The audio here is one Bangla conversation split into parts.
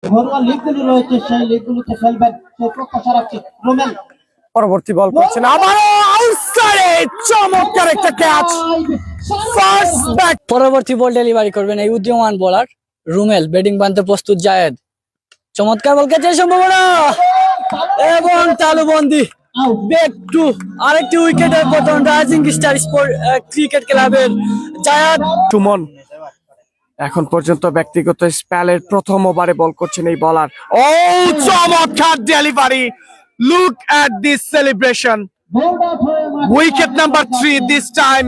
ঘরোয়া লিগগুলো রয়েছে সেই লিগগুলোতে খেলবেন সেই প্রত্যাশা রাখছি। রোমেল পরবর্তী বল করছেন আবারও আউটসাইডে, চমৎকার একটা ক্যাচ, ফার্স্ট ব্যাট। পরবর্তী বল ডেলিভারি করবেন এই উদীয়মান বোলার রুমেল। ব্যাটিং বানতে প্রস্তুত জায়েদ, চমৎকার বল ক্যাচের সম্ভাবনা এবং তালুবন্দি। ব্যাক টু আরেকটি উইকেটের পতন রাইজিং স্টার স্পোর্ট ক্রিকেট ক্লাবের জায়েদ। সুমন এখন পর্যন্ত ব্যক্তিগত স্পেলের প্রথম ওভারে বল করছেন এই বলার। ও চমৎকার delivery, look at this celebration, bowled out হয়ে wicket number 3 this time.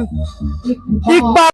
Iqbal